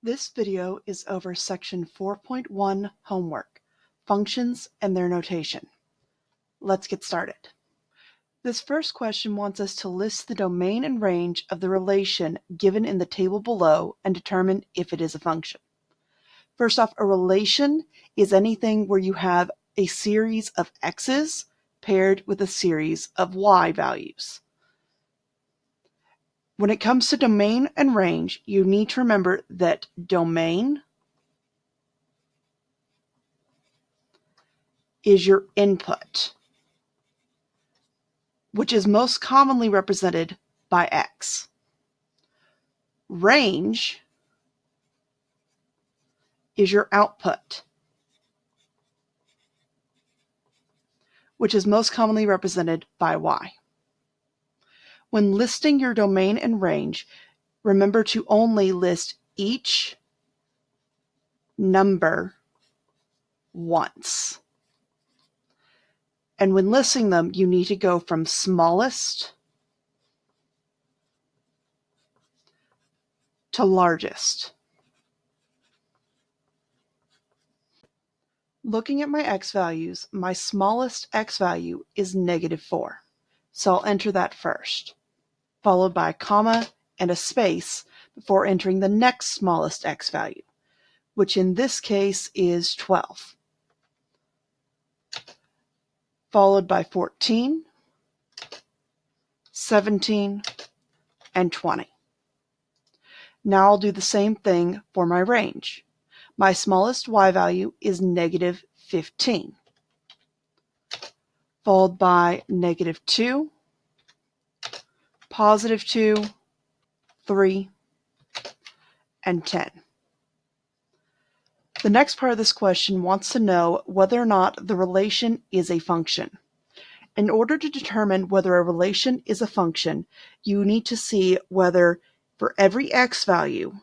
This video is over section 4.1 homework, functions and their notation. Let's get started. This first question wants us to list the domain and range of the relation given in the table below and determine if it is a function. First off, a relation is anything where you have a series of x's paired with a series of y values. When it comes to domain and range, you need to remember that domain is your input, which is most commonly represented by x. Range is your output, which is most commonly represented by y. When listing your domain and range, remember to only list each number once. And when listing them, you need to go from smallest to largest. Looking at my x values, my smallest x value is -4. So I'll enter that first, followed by a comma and a space before entering the next smallest x value, which in this case is 12, followed by 14, 17, and 20. Now I'll do the same thing for my range. My smallest y value is -15, followed by -2, +2, 3, and 10. The next part of this question wants to know whether or not the relation is a function. In order to determine whether a relation is a function, you need to see whether for every x value,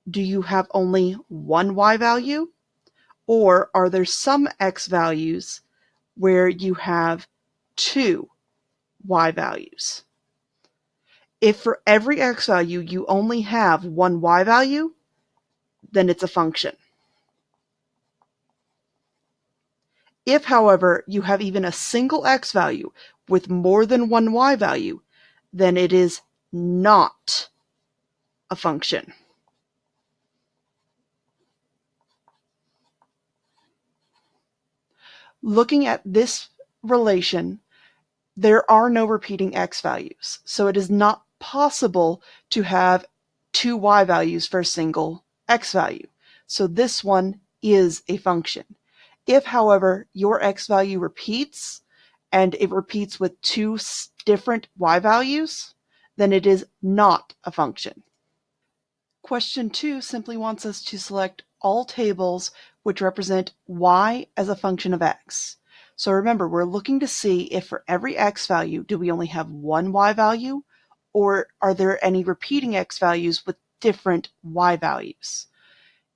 do you have only one y value, or are there some x values where you have two y values? If for every x value you only have one y value, then it's a function. If, however, you have even a single x value with more than one y value, then it is not a function. Looking at this relation, there are no repeating x values, so it is not possible to have two y values for a single x value. So this one is a function. If, however, your x value repeats, and it repeats with two different y values, then it is not a function. Question 2 simply wants us to select all tables which represent y as a function of x. So remember, we're looking to see if for every x value, do we only have one y value, or are there any repeating x values with different y values?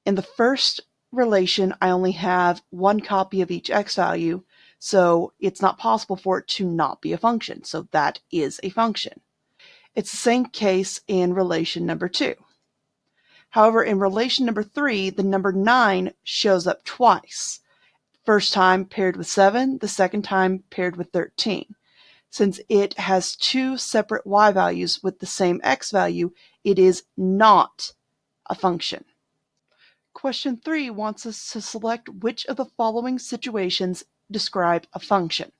In the first relation, I only have one copy of each x value, so it's not possible for it to not be a function. So that is a function. It's the same case in relation number 2. However, in relation number 3, the number 9 shows up twice. First time paired with 7, the second time paired with 13. Since it has two separate y values with the same x value, it is not a function. Question 3 wants us to select which of the following situations describe a function.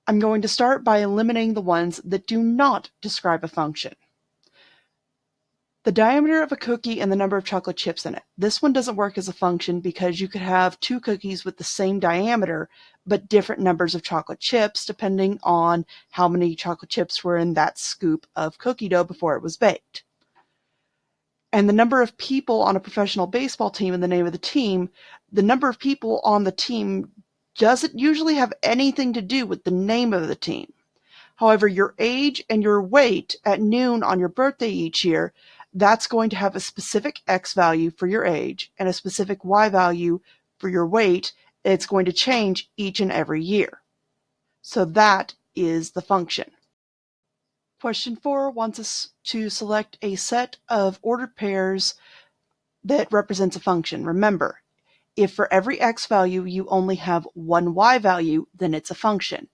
I'm going to start by eliminating the ones that do not describe a function. The diameter of a cookie and the number of chocolate chips in it. This one doesn't work as a function because you could have two cookies with the same diameter but different numbers of chocolate chips depending on how many chocolate chips were in that scoop of cookie dough before it was baked. And the number of people on a professional baseball team and the name of the team, the number of people on the team doesn't usually have anything to do with the name of the team. However, your age and your weight at noon on your birthday each year, that's going to have a specific x value for your age and a specific y value for your weight. It's going to change each and every year. So that is the function. Question 4 wants us to select a set of ordered pairs that represents a function. Remember, if for every x value you only have one y value, then it's a function.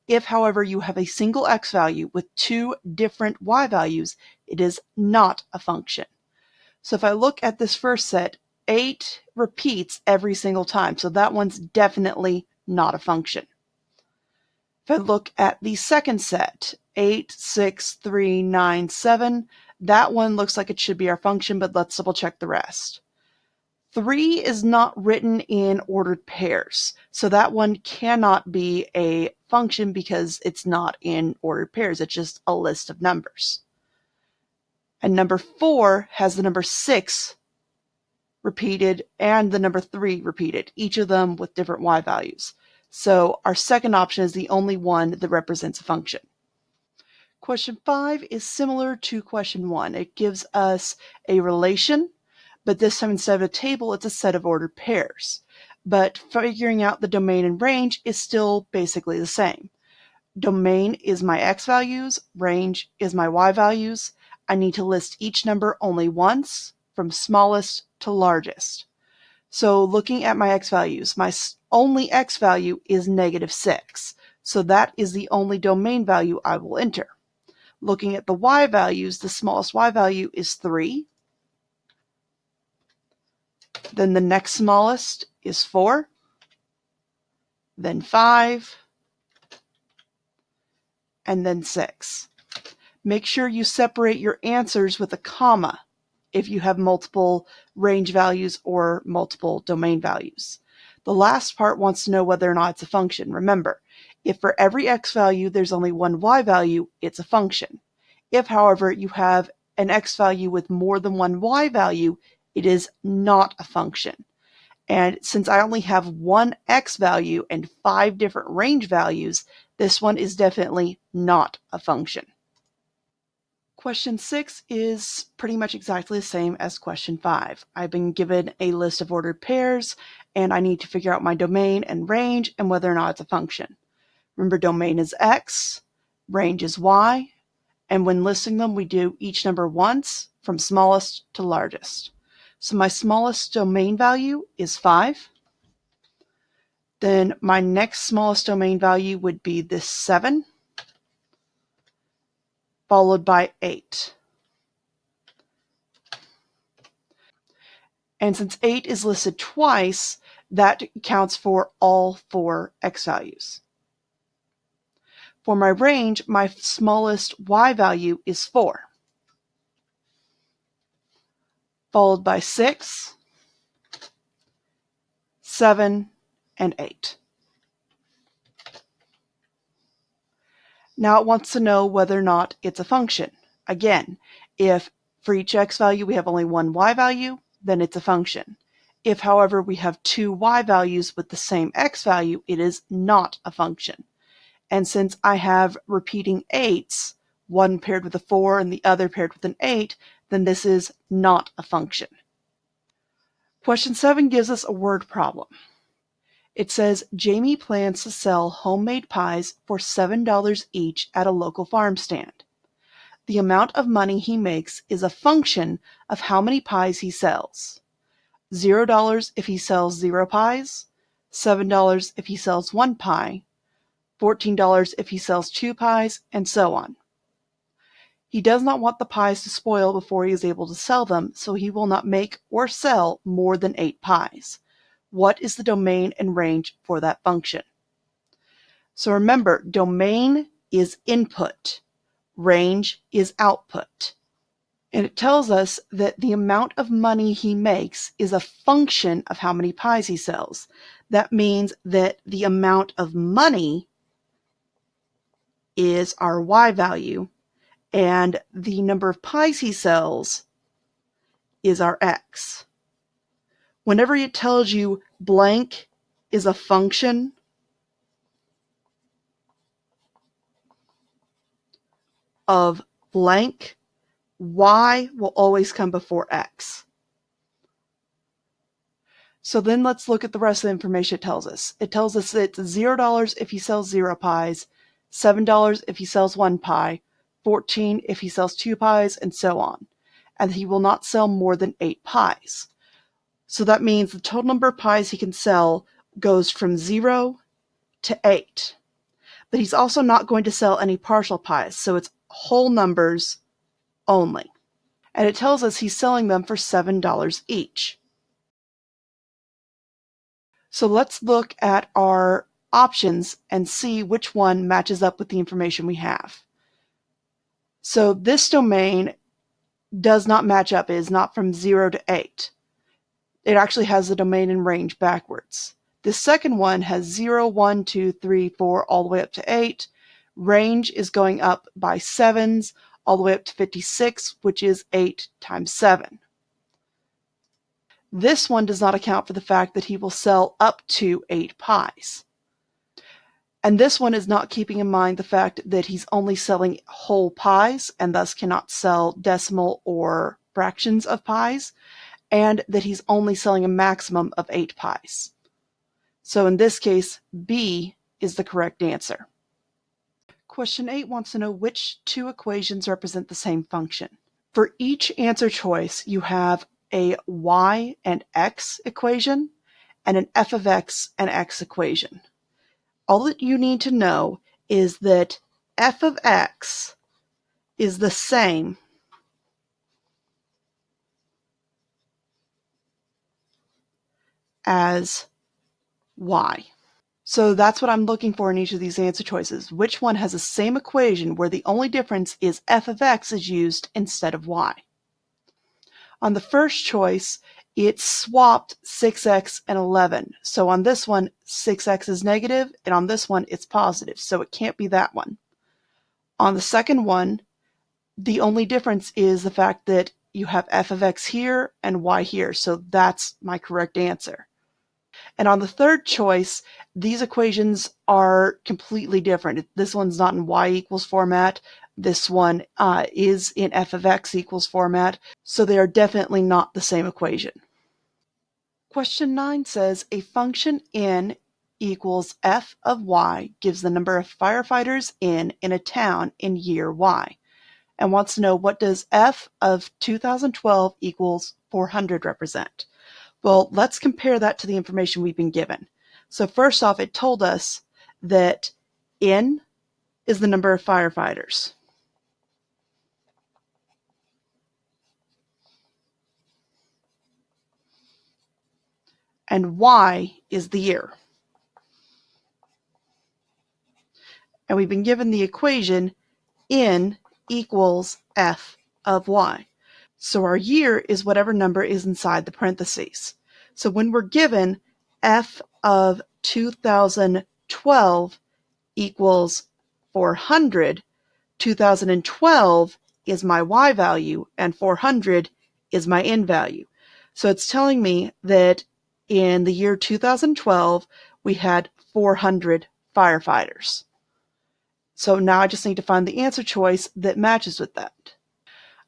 If, however, you have a single x value with two different y values, it is not a function. So if I look at this first set, 8 repeats every single time, so that one's definitely not a function. If I look at the second set, 8, 6, 3, 9, 7, that one looks like it should be our function, but let's double check the rest. 3 is not written in ordered pairs, so that one cannot be a function because it's not in ordered pairs. It's just a list of numbers. And number 4 has the number 6 repeated and the number 3 repeated, each of them with different y values. So our second option is the only one that represents a function. Question 5 is similar to question 1. It gives us a relation, but this time instead of a table, it's a set of ordered pairs. But figuring out the domain and range is still basically the same. Domain is my x values, range is my y values. I need to list each number only once, from smallest to largest. So looking at my x values, my only x value is -6. So that is the only domain value I will enter. Looking at the y values, the smallest y value is 3. Then the next smallest is 4, then 5, and then 6. Make sure you separate your answers with a comma if you have multiple range values or multiple domain values. The last part wants to know whether or not it's a function. Remember, if for every x value there's only one y value, it's a function. If, however, you have an x value with more than one y value, it is not a function. And since I only have one x value and 5 different range values, this one is definitely not a function. Question 6 is pretty much exactly the same as question 5. I've been given a list of ordered pairs, and I need to figure out my domain and range and whether or not it's a function. Remember, domain is x, range is y, and when listing them, we do each number once from smallest to largest. So my smallest domain value is 5. Then my next smallest domain value would be this 7, followed by 8. And since 8 is listed twice, that counts for all 4 x values. For my range, my smallest y value is 4, followed by 6, 7, and 8. Now it wants to know whether or not it's a function. Again, if for each x value we have only one y value, then it's a function. If, however, we have two y values with the same x value, it is not a function. And since I have repeating 8s, one paired with a 4 and the other paired with an 8, then this is not a function. Question 7 gives us a word problem. It says, Jamie plans to sell homemade pies for $7 each at a local farm stand. The amount of money he makes is a function of how many pies he sells. $0 if he sells 0 pies, $7 if he sells 1 pie, $14 if he sells 2 pies, and so on. He does not want the pies to spoil before he is able to sell them, so he will not make or sell more than 8 pies. What is the domain and range for that function? So remember, domain is input, range is output. And it tells us that the amount of money he makes is a function of how many pies he sells. That means that the amount of money is our y value, and the number of pies he sells is our x. Whenever it tells you blank is a function of blank, y will always come before x. So then let's look at the rest of the information it tells us. It tells us that it's $0 if he sells 0 pies, $7 if he sells 1 pie, 14 if he sells 2 pies, and so on. And he will not sell more than 8 pies. So that means the total number of pies he can sell goes from 0 to 8. But he's also not going to sell any partial pies, so it's whole numbers only. And it tells us he's selling them for $7 each. So let's look at our options and see which one matches up with the information we have. So this domain does not match up. It is not from 0 to 8. It actually has the domain and range backwards. This second one has 0, 1, 2, 3, 4, all the way up to 8. Range is going up by 7s, all the way up to 56, which is 8 times 7. This one does not account for the fact that he will sell up to 8 pies. And this one is not keeping in mind the fact that he's only selling whole pies and thus cannot sell decimal or fractions of pies, and that he's only selling a maximum of 8 pies. So in this case, B is the correct answer. Question 8 wants to know which 2 equations represent the same function. For each answer choice, you have a y and x equation and an f of x and x equation. All that you need to know is that f of x is the same as y. So that's what I'm looking for in each of these answer choices. Which one has the same equation where the only difference is f of x is used instead of y? On the first choice, it swapped 6x and 11. So on this one, 6x is negative, and on this one, it's positive. So it can't be that one. On the second one, the only difference is the fact that you have f of x here and y here. So that's my correct answer. And on the third choice, these equations are completely different. This one's not in y equals format. This one is in f of x equals format. So they are definitely not the same equation. Question 9 says a function n equals f of y gives the number of firefighters in a town in year y, and wants to know what does f of 2012 equals 400 represent. Well, let's compare that to the information we've been given. So first off, it told us that N is the number of firefighters. And Y is the year. And we've been given the equation N equals F of Y. So our year is whatever number is inside the parentheses. So when we're given F of 2012 equals 400, 2012 is my Y value and 400 is my N value. So it's telling me that in the year 2012, we had 400 firefighters. So now I just need to find the answer choice that matches with that.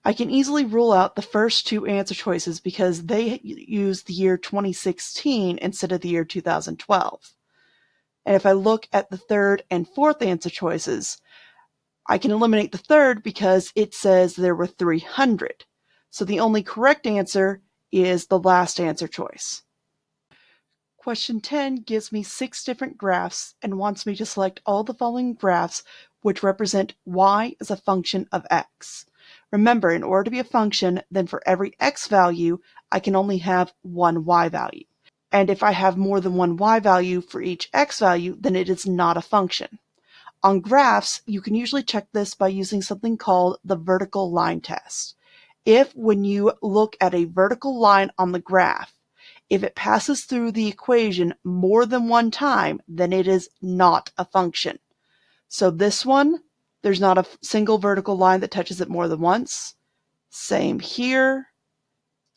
I can easily rule out the first 2 answer choices because they use the year 2016 instead of the year 2012. And if I look at the third and fourth answer choices, I can eliminate the third because it says there were 300. So the only correct answer is the last answer choice. Question 10 gives me 6 different graphs and wants me to select all the following graphs which represent y as a function of x. Remember, in order to be a function, then for every x value, I can only have one y value. And if I have more than one y value for each x value, then it is not a function. On graphs, you can usually check this by using something called the vertical line test. If when you look at a vertical line on the graph, if it passes through the equation more than one time, then it is not a function. So this one, there's not a single vertical line that touches it more than once. Same here,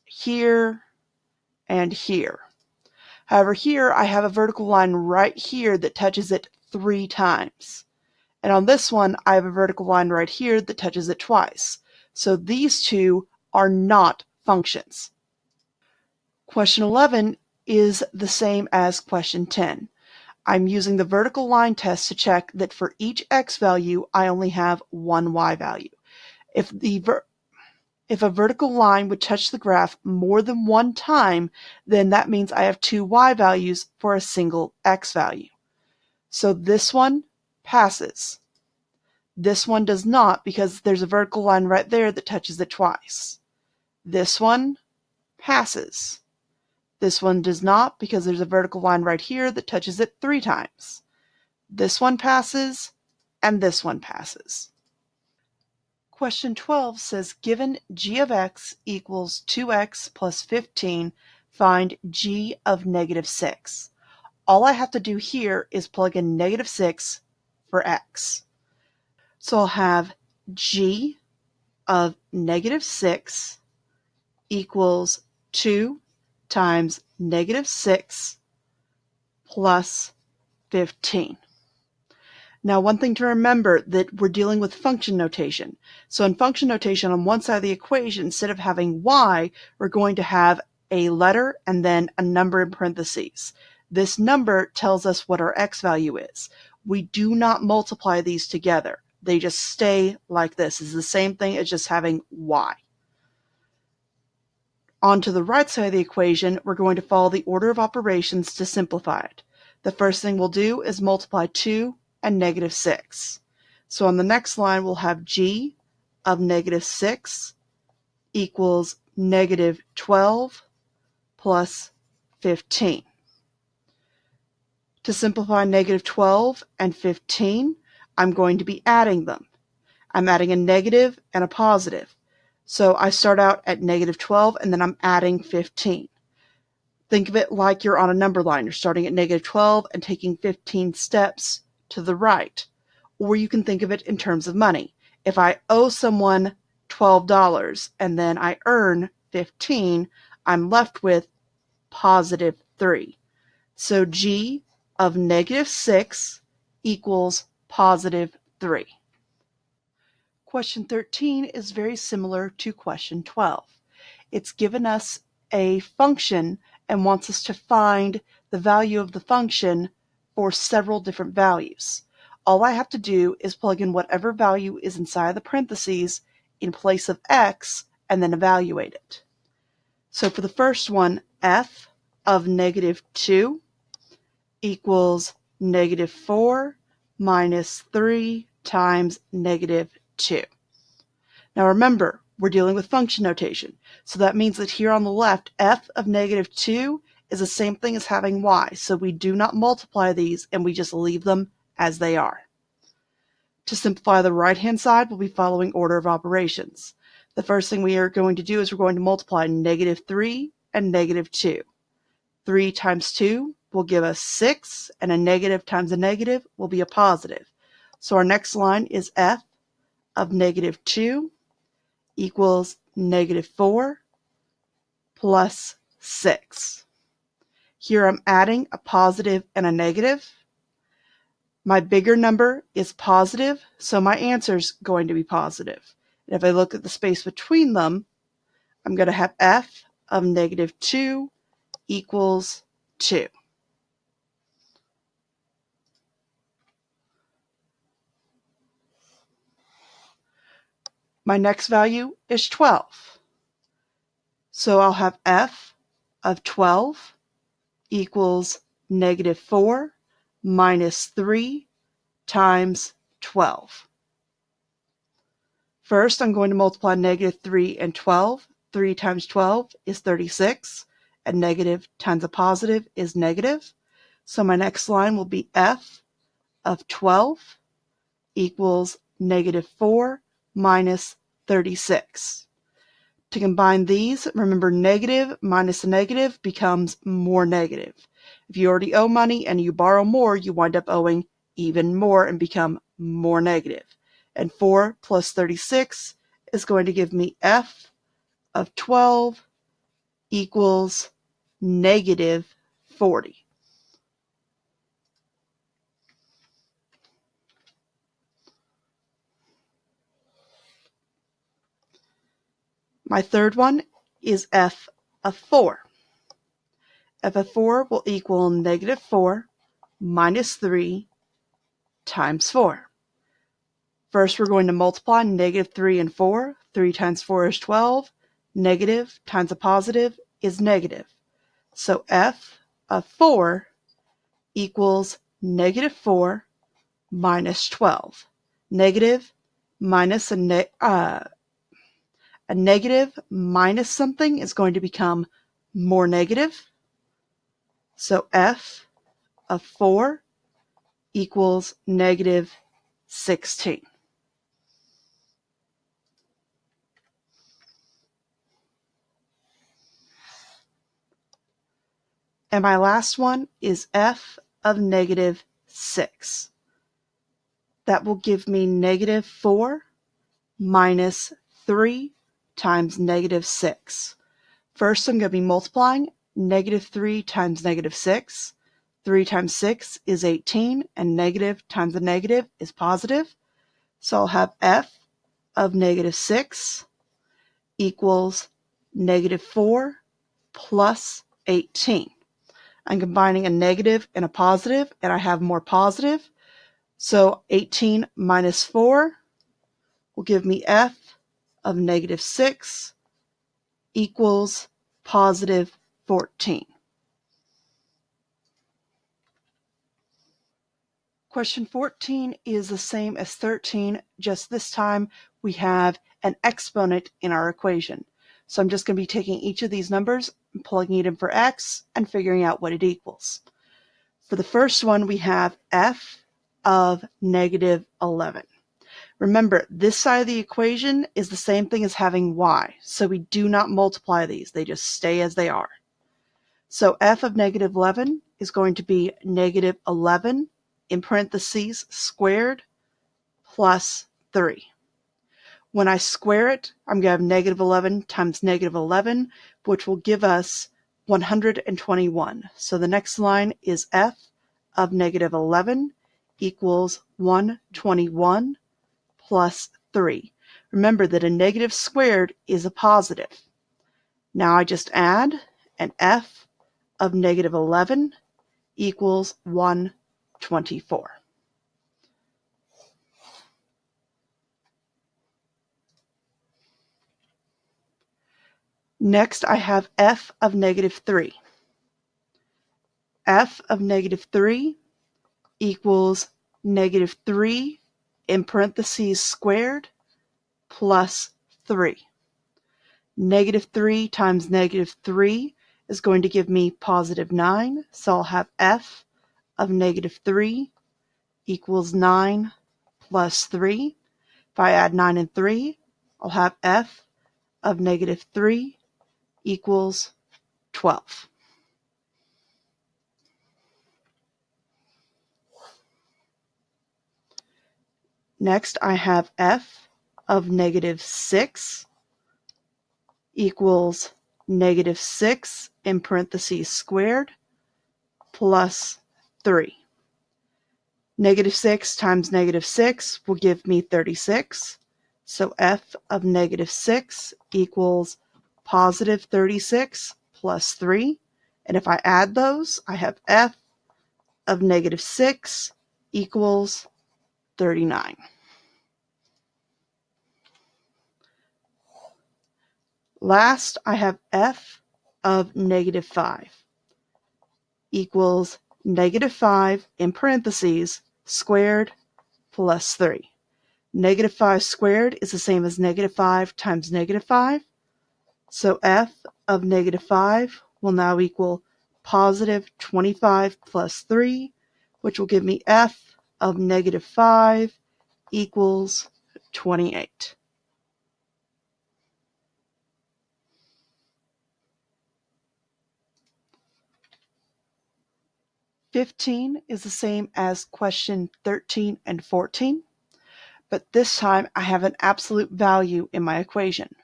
here, and here. However, here I have a vertical line right here that touches it 3 times. And on this one, I have a vertical line right here that touches it twice. So these 2 are not functions. Question 11 is the same as question 10. I'm using the vertical line test to check that for each x value, I only have one y value. If a vertical line would touch the graph more than one time, then that means I have two y values for a single x value. So this one passes. This one does not because there's a vertical line right there that touches it twice. This one passes. This one does not because there's a vertical line right here that touches it 3 times. This one passes, and this one passes. Question 12 says, given g of x equals 2x plus 15, find g of negative 6. All I have to do here is plug in negative 6 for x. So I'll have g of negative 6 equals 2 times negative 6 plus 15. Now, one thing to remember that we're dealing with function notation. So in function notation, on one side of the equation, instead of having y, we're going to have a letter and then a number in parentheses. This number tells us what our x value is. We do not multiply these together. They just stay like this. It's the same thing as just having y. On to the right side of the equation, we're going to follow the order of operations to simplify it. The first thing we'll do is multiply 2 and negative 6. So on the next line, we'll have g of negative 6 equals negative 12 plus 15. To simplify negative 12 and 15, I'm going to be adding them. I'm adding a negative and a positive. So I start out at negative 12 and then I'm adding 15. Think of it like you're on a number line. You're starting at negative 12 and taking 15 steps to the right. Or you can think of it in terms of money. If I owe someone $12 and then I earn 15, I'm left with positive 3. So g of negative 6 equals positive 3. Question 13 is very similar to question 12. It's given us a function and wants us to find the value of the function for several different values. All I have to do is plug in whatever value is inside the parentheses in place of x and then evaluate it. So for the first one, f of negative 2 equals negative 4 minus 3 times negative 2. Now remember, we're dealing with function notation. So that means that here on the left, f of negative 2 is the same thing as having y. So we do not multiply these and we just leave them as they are. To simplify the right-hand side, we'll be following order of operations. The first thing we are going to do is we're going to multiply negative 3 and negative 2. 3 times 2 will give us 6, and a negative times a negative will be a positive. So our next line is f of negative 2 equals negative 4 plus 6. Here I'm adding a positive and a negative. My bigger number is positive, so my answer is going to be positive. And if I look at the space between them, I'm going to have f of negative 2 equals 2. My next value is 12. So I'll have f of 12 equals negative 4 minus 3 times 12. First, I'm going to multiply negative 3 and 12. 3 times 12 is 36, and negative times a positive is negative. So my next line will be f of 12 equals negative 4 minus 36. To combine these, remember negative minus a negative becomes more negative. If you already owe money and you borrow more, you wind up owing even more and become more negative. And 4 plus 36 is going to give me f of 12 equals negative 40. My third one is f of 4. F of 4 will equal negative 4 minus 3 times 4. First, we're going to multiply negative 3 and 4. 3 times 4 is 12. Negative times a positive is negative. So f of 4 equals negative 4 minus 12. Negative minus a negative minus something is going to become more negative. So f of 4 equals negative 16. And my last one is f of negative 6. That will give me negative 4 minus 3 times negative 6. First, I'm going to be multiplying negative 3 times negative 6. 3 times 6 is 18, and negative times a negative is positive. So I'll have f of negative 6 equals negative 4 plus 18. I'm combining a negative and a positive, and I have more positive. So 18 minus 4 will give me f of negative 6 equals positive 14. Question 14 is the same as 13, just this time we have an exponent in our equation. So I'm just going to be taking each of these numbers and plugging it in for x and figuring out what it equals. For the first one, we have f of negative 11. Remember, this side of the equation is the same thing as having y, so we do not multiply these. They just stay as they are. So f of negative 11 is going to be negative 11 in parentheses squared plus 3. When I square it, I'm going to have negative 11 times negative 11, which will give us 121. So the next line is f of negative 11 equals 121 plus 3. Remember that a negative squared is a positive. Now I just add, and f of negative 11 equals 124. Next, I have f of negative 3. F of negative 3 equals negative 3 in parentheses squared plus 3. Negative 3 times negative 3 is going to give me positive 9, so I'll have f of negative 3 equals 9 plus 3. If I add 9 and 3, I'll have f of negative 3 equals 12. Next, I have f of negative 6 equals negative 6 in parentheses squared plus 3. Negative 6 times negative 6 will give me 36. So f of negative 6 equals positive 36 plus 3. And if I add those, I have f of negative 6 equals 39. Last, I have f of negative 5 equals negative 5 in parentheses squared plus 3. Negative 5 squared is the same as negative 5 times negative 5. So f of negative 5 will now equal positive 25 plus 3, which will give me f of negative 5 equals 28. (15) is the same as question 13 and 14, but this time I have an absolute value in my equation.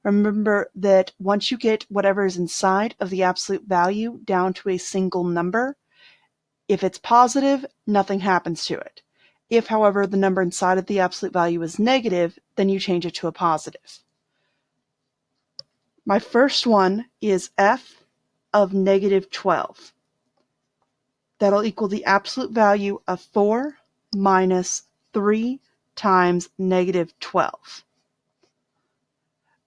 Remember that once you get whatever is inside of the absolute value down to a single number, if it's positive, nothing happens to it. If, however, the number inside of the absolute value is negative, then you change it to a positive. My first one is f of negative 12. That'll equal the absolute value of 4 minus 3 times negative 12.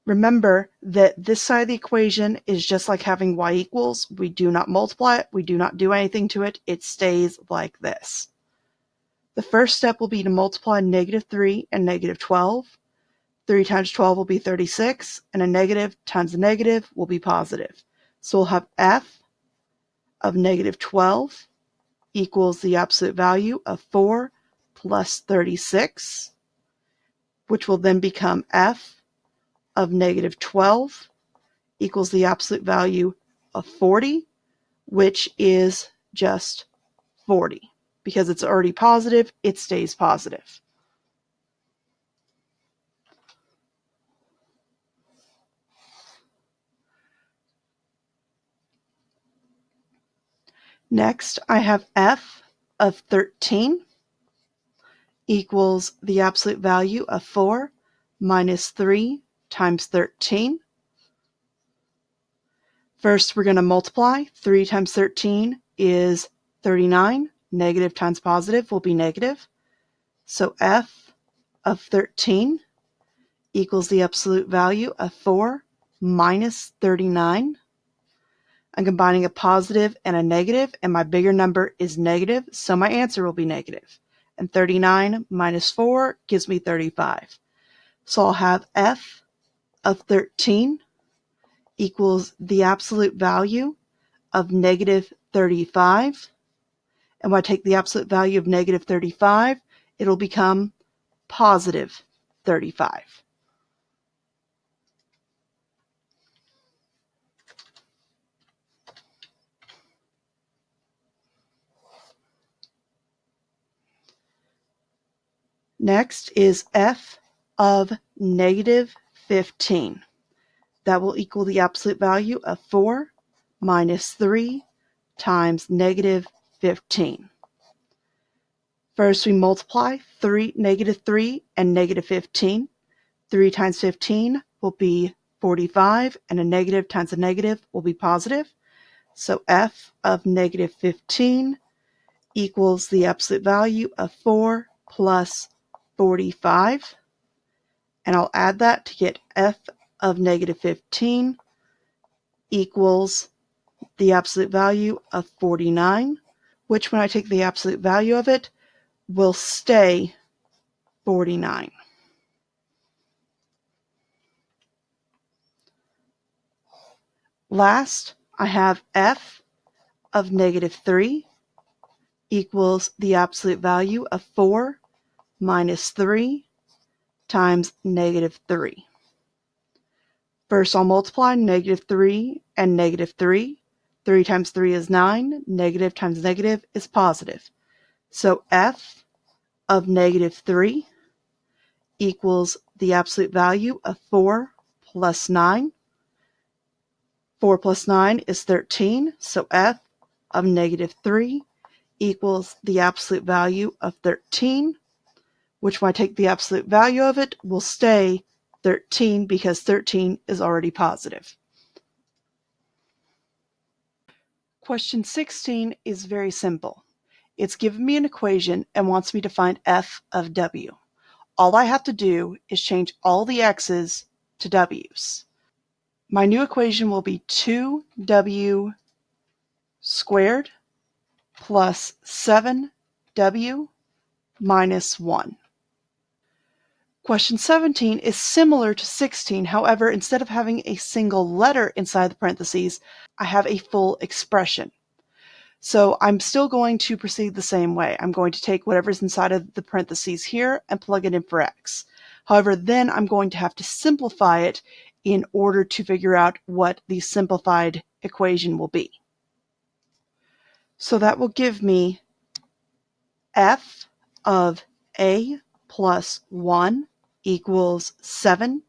Remember that this side of the equation is just like having y equals. We do not multiply it. We do not do anything to it. It stays like this. The first step will be to multiply negative 3 and negative 12. 3 times 12 will be 36, and a negative times a negative will be positive. So we'll have f of negative 12 equals the absolute value of 4 plus 36, which will then become f of negative 12 equals the absolute value of 40, which is just 40. Because it's already positive, it stays positive. Next, I have f of 13 equals the absolute value of 4 minus 3 times 13. First, we're going to multiply. 3 times 13 is 39. Negative times positive will be negative. So f of 13 equals the absolute value of 4 minus 39. I'm combining a positive and a negative, and my bigger number is negative, so my answer will be negative. And 39 minus 4 gives me 35. So I'll have f of 13 equals the absolute value of negative 35. And when I take the absolute value of negative 35, it'll become positive 35. Next is f of negative 15. That will equal the absolute value of 4 minus 3 times negative 15. First, we multiply negative 3 and negative 15. 3 times 15 will be 45, and a negative times a negative will be positive. So f of negative 15 equals the absolute value of 4 plus 45. And I'll add that to get f of negative 15 equals the absolute value of 49, which when I take the absolute value of it, will stay 49. Last, I have f of negative 3 equals the absolute value of 4 minus 3 times negative 3. First, I'll multiply negative 3 and negative 3. 3 times 3 is 9. Negative times negative is positive. So f of negative 3 equals the absolute value of 4 plus 9. 4 plus 9 is 13. So f of negative 3 equals the absolute value of 13, which when I take the absolute value of it will stay 13 because 13 is already positive. Question 16 is very simple. It's given me an equation and wants me to find f of w. All I have to do is change all the x's to w's. My new equation will be 2w squared plus 7w minus 1. Question 17 is similar to 16. However, instead of having a single letter inside the parentheses, I have a full expression. So I'm still going to proceed the same way. I'm going to take whatever's inside of the parentheses here and plug it in for x. However, then I'm going to have to simplify it in order to figure out what the simplified equation will be. So that will give me f of a plus 1 equals 7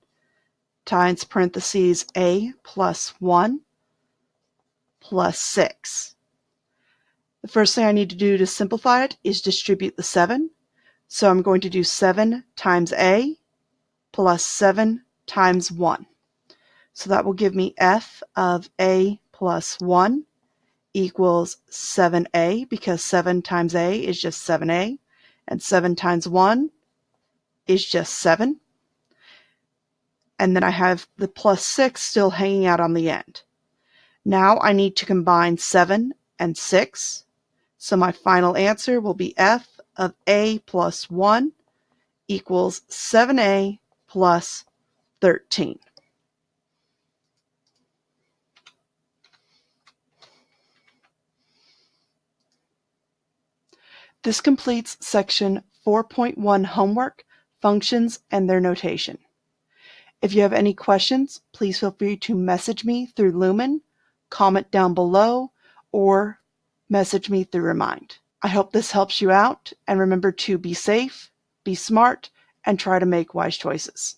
times parentheses a plus 1 plus 6. The first thing I need to do to simplify it is distribute the 7. So I'm going to do 7 times a plus 7 times 1. So that will give me f of a plus 1 equals 7a, because 7 times a is just 7a, and 7 times 1 is just 7. And then I have the plus 6 still hanging out on the end. Now I need to combine 7 and 6. So my final answer will be f of a plus 1 equals 7a plus 13. This completes section 4.1 homework, functions, and their notation. If you have any questions, please feel free to message me through Lumen, comment down below, or message me through Remind. I hope this helps you out, and remember to be safe, be smart, and try to make wise choices.